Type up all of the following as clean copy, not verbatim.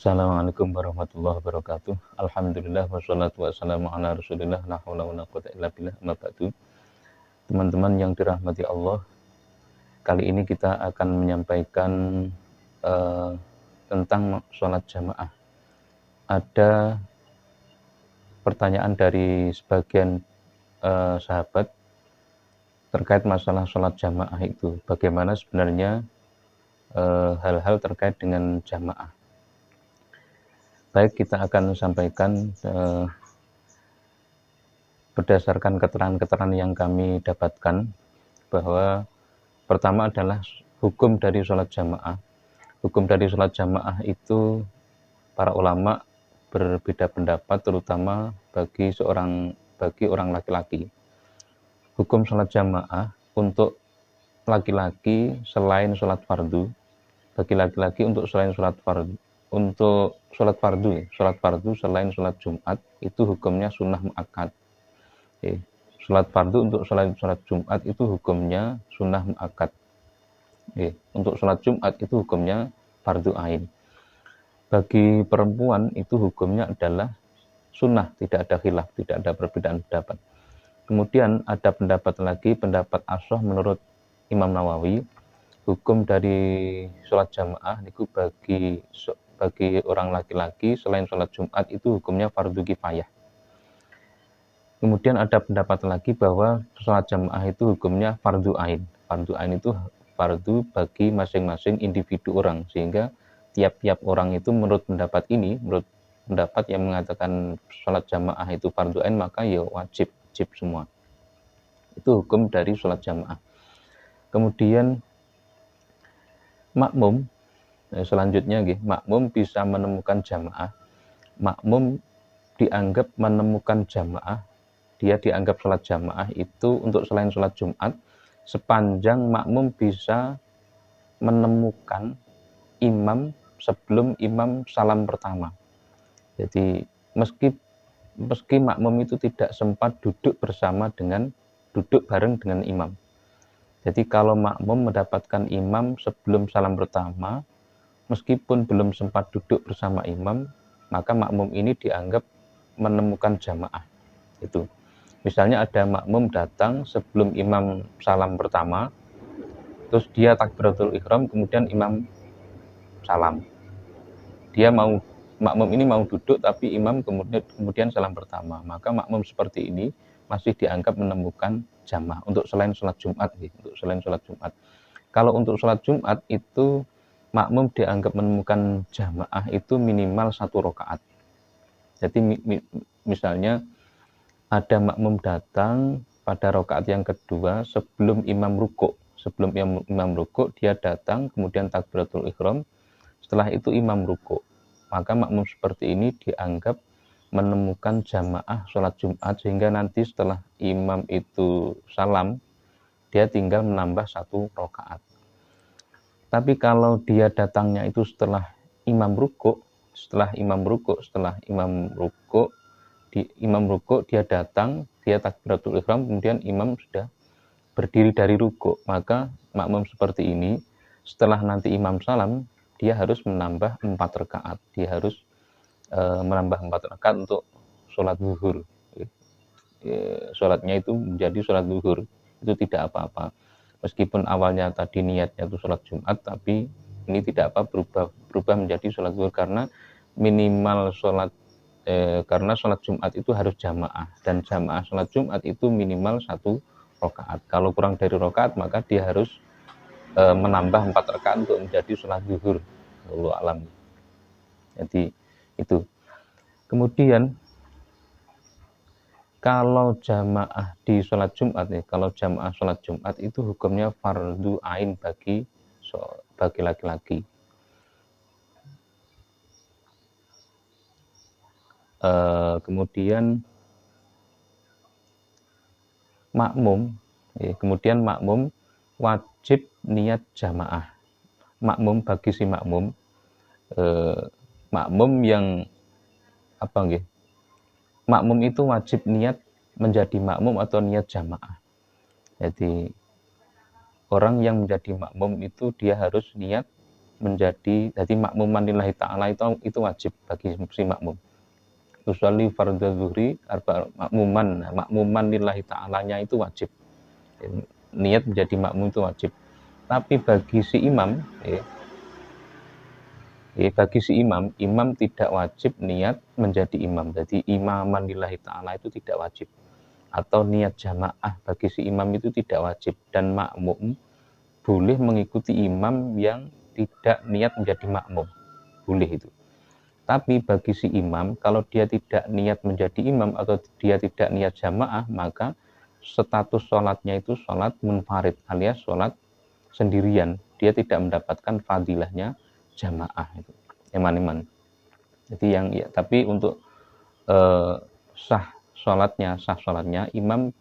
Assalamualaikum warahmatullahi wabarakatuh. Alhamdulillah wassalatu wassalamu ala Rasulillah la haula wala quwwata illa billah. Amma ba'du. Teman-teman yang dirahmati Allah, kali ini kita akan menyampaikan tentang sholat jamaah. Ada pertanyaan dari sebagian sahabat terkait masalah sholat jamaah itu. Bagaimana sebenarnya hal-hal terkait dengan jamaah. Baik, kita akan sampaikan berdasarkan keterangan-keterangan yang kami dapatkan, bahwa pertama adalah hukum dari sholat jamaah. Hukum dari sholat jamaah itu para ulama berbeda pendapat, terutama bagi orang laki-laki. Hukum sholat jamaah untuk laki-laki selain sholat fardu, bagi laki-laki untuk selain sholat fardu, sholat fardu selain sholat Jumat itu hukumnya sunnah muakkad. Sholat fardu untuk sholat Jumat itu hukumnya sunnah muakkad. Untuk sholat Jumat itu hukumnya fardu ain. Bagi perempuan itu hukumnya adalah sunnah, tidak ada khilaf, tidak ada perbedaan pendapat. Kemudian ada pendapat lagi, pendapat ashah menurut Imam Nawawi, hukum dari sholat jamaah itu bagi orang laki-laki selain sholat Jumat itu hukumnya fardu kifayah. Kemudian ada pendapat lagi bahwa sholat jamaah itu hukumnya fardu ain. Fardu ain itu fardu bagi masing-masing individu orang, sehingga tiap-tiap orang itu menurut pendapat yang mengatakan sholat jamaah itu fardu ain, maka ya wajib semua. Itu hukum dari sholat jamaah. Kemudian makmum, selanjutnya makmum bisa menemukan jamaah. Makmum dianggap menemukan jamaah, dia dianggap sholat jamaah itu untuk selain sholat Jumat, sepanjang makmum bisa menemukan imam sebelum imam salam pertama. Jadi meski makmum itu tidak sempat duduk bareng dengan imam. Jadi kalau makmum mendapatkan imam sebelum salam pertama, meskipun belum sempat duduk bersama imam, maka makmum ini dianggap menemukan jamaah. Itu. Misalnya ada makmum datang sebelum imam salam pertama, terus dia takbiratul ihram, kemudian imam salam. Makmum ini mau duduk, tapi imam kemudian salam pertama. Maka makmum seperti ini masih dianggap menemukan jamaah untuk selain sholat Jumat. Kalau untuk sholat Jumat itu makmum dianggap menemukan jamaah itu minimal 1 rakaat. Jadi misalnya ada makmum datang pada rakaat yang kedua sebelum imam rukuk. Sebelum imam rukuk dia datang, kemudian takbiratul ihram. Setelah itu imam rukuk. Maka makmum seperti ini dianggap menemukan jamaah sholat Jumat, sehingga nanti setelah imam itu salam, dia tinggal menambah 1 rakaat. Tapi kalau dia datangnya itu setelah imam rukuk, dia datang, dia takbiratul ihram, kemudian imam sudah berdiri dari rukuk, maka makmum seperti ini setelah nanti imam salam, dia harus menambah 4 rakaat. Dia harus menambah 4 rakaat untuk sholat zuhur. Sholatnya itu menjadi sholat zuhur, itu tidak apa-apa. Meskipun awalnya tadi niatnya itu sholat Jumat, tapi ini tidak apa, berubah menjadi sholat zuhur, karena minimal karena sholat Jumat itu harus jamaah, dan jamaah sholat Jumat itu minimal 1 rakaat. Kalau kurang dari rakaat, maka dia harus menambah 4 rakaat untuk menjadi sholat zuhur. Wallahu a'lam. Jadi itu. Kemudian kalau jamaah di sholat Jumat jamaah sholat Jumat itu hukumnya fardu ain bagi laki-laki. Kemudian makmum wajib niat jamaah. Bagi si makmum makmum itu wajib niat menjadi makmum atau niat jamaah. Jadi orang yang menjadi makmum itu dia harus niat jadi makmuman lillahi ta'ala itu wajib bagi si makmum. Usolli fardhu zuhri makmuman lillahi ta'alanya itu wajib. Niat menjadi makmum itu wajib. Tapi bagi si imam, bagi si imam tidak wajib niat menjadi imam. Jadi imaman lillahi ta'ala itu tidak wajib. Atau niat jamaah bagi si imam itu tidak wajib. Dan makmum boleh mengikuti imam yang tidak niat menjadi makmum. Boleh itu. Tapi bagi si imam, kalau dia tidak niat menjadi imam atau dia tidak niat jamaah, maka status sholatnya itu sholat munfarid alias sholat sendirian. Dia tidak mendapatkan fadilahnya jamaah itu. Eman-eman. Jadi tapi untuk sah sholatnya imam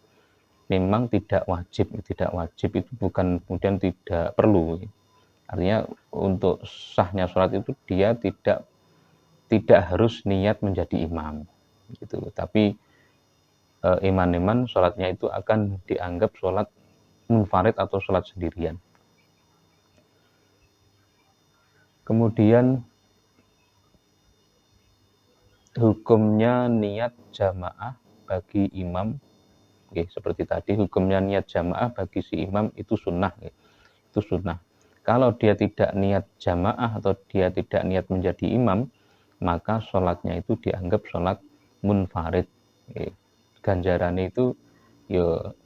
memang tidak wajib itu bukan kemudian tidak perlu. Artinya untuk sahnya sholat itu dia tidak harus niat menjadi imam gitu. Tapi iman sholatnya itu akan dianggap sholat munfarid atau sholat sendirian. Kemudian hukumnya niat jamaah bagi imam, seperti tadi hukumnya niat jamaah bagi si imam itu sunnah, itu sunnah. Kalau dia tidak niat jamaah atau dia tidak niat menjadi imam, maka sholatnya itu dianggap sholat munfarid. Ganjarannya itu,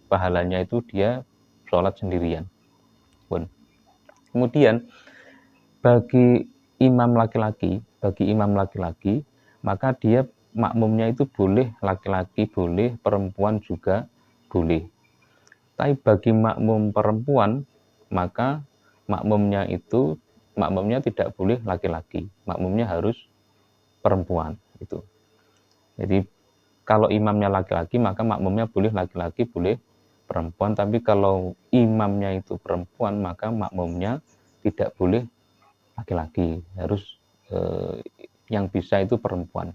pahalanya itu dia sholat sendirian. Kemudian bagi imam laki-laki, maka dia makmumnya itu boleh laki-laki, boleh perempuan juga boleh. Tapi bagi makmum perempuan, maka makmumnya tidak boleh laki-laki, makmumnya harus perempuan itu. Jadi kalau imamnya laki-laki, maka makmumnya boleh laki-laki, boleh perempuan. Tapi kalau imamnya itu perempuan, maka makmumnya tidak boleh laki-laki, harus yang bisa itu perempuan.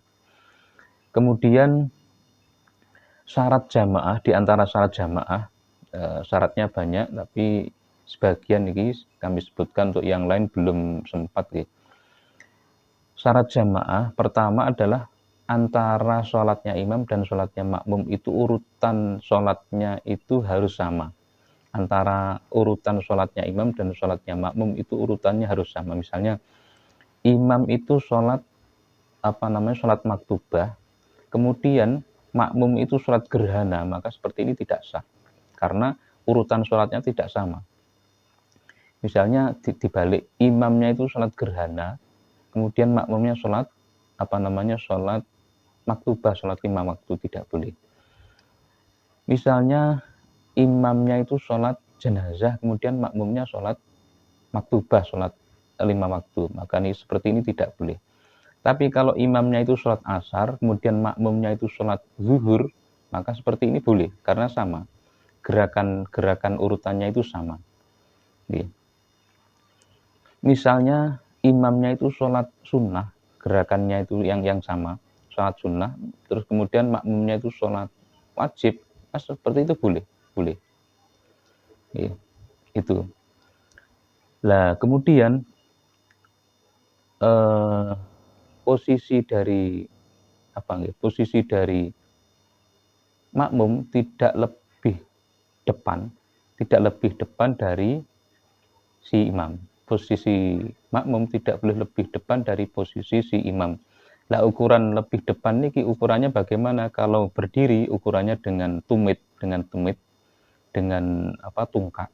Kemudian syarat jamaah, di antara syarat jamaah, syaratnya banyak, tapi sebagian ini kami sebutkan, untuk yang lain belum sempat. Syarat jamaah pertama adalah antara sholatnya imam dan sholatnya makmum itu urutan sholatnya itu harus sama. Antara urutan sholatnya imam dan sholatnya makmum itu urutannya harus sama. Misalnya imam itu sholat sholat maktubah, kemudian makmum itu sholat gerhana, maka seperti ini tidak sah karena urutan sholatnya tidak sama. Misalnya dibalik, imamnya itu sholat gerhana, kemudian makmumnya sholat sholat maktubah, sholat 5 waktu, tidak boleh. Misalnya imamnya itu sholat jenazah, kemudian makmumnya sholat maktubah, sholat 5 waktu, maka seperti ini tidak boleh. Tapi kalau imamnya itu sholat asar, kemudian makmumnya itu sholat zuhur, maka seperti ini boleh, karena sama. Gerakan urutannya itu sama. Misalnya imamnya itu sholat sunnah, gerakannya itu yang sama, sholat sunnah, terus kemudian makmumnya itu sholat wajib, seperti itu boleh. Itu. Lah kemudian posisi dari makmum tidak lebih depan dari si imam. Posisi makmum tidak boleh lebih depan dari posisi si imam. Lah ukuran lebih depan ini ukurannya bagaimana? Kalau berdiri ukurannya dengan tumit, dengan tungkak.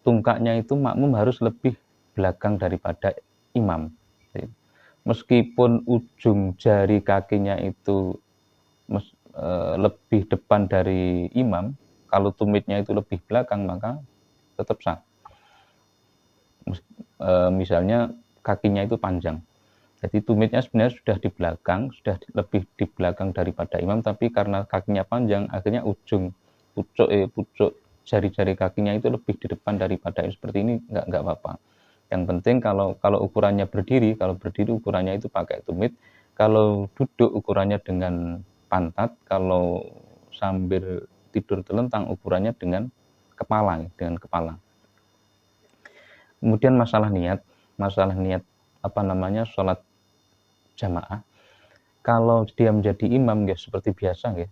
Tungkaknya itu makmum harus lebih belakang daripada imam. Meskipun ujung jari kakinya itu lebih depan dari imam, kalau tumitnya itu lebih belakang, maka tetap sah. Misalnya kakinya itu panjang, jadi tumitnya sebenarnya sudah di belakang, sudah lebih di belakang daripada imam, tapi karena kakinya panjang, akhirnya pucuk jari-jari kakinya itu lebih di depan daripada seperti ini, nggak apa-apa. Yang penting kalau ukurannya berdiri, ukurannya itu pakai tumit, kalau duduk ukurannya dengan pantat, kalau sambil tidur telentang ukurannya dengan kepala. Kemudian masalah niat. masalah niat sholat jamaah, kalau dia menjadi imam ya seperti biasa ya,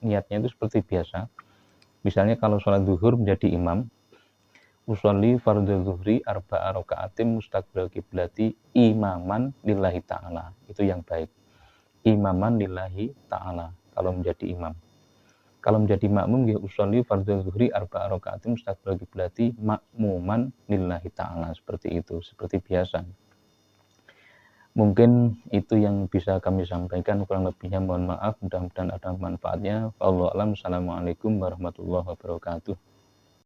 niatnya itu seperti biasa. Misalnya kalau sholat zuhur menjadi imam, usolli fardhu zuhri arba'a raka'atin mustaqbil kiblati imaman lillahi ta'ala. Itu yang baik. Imaman lillahi ta'ala kalau menjadi imam. Kalau menjadi makmum ya usolli fardhu zuhri arba'a raka'atin mustaqbil kiblati makmuman lillahi ta'ala, seperti itu, seperti biasa. Mungkin itu yang bisa kami sampaikan, kurang lebihnya mohon maaf, mudah-mudahan ada manfaatnya. Wallahu a'lam. Assalamualaikum warahmatullahi wabarakatuh.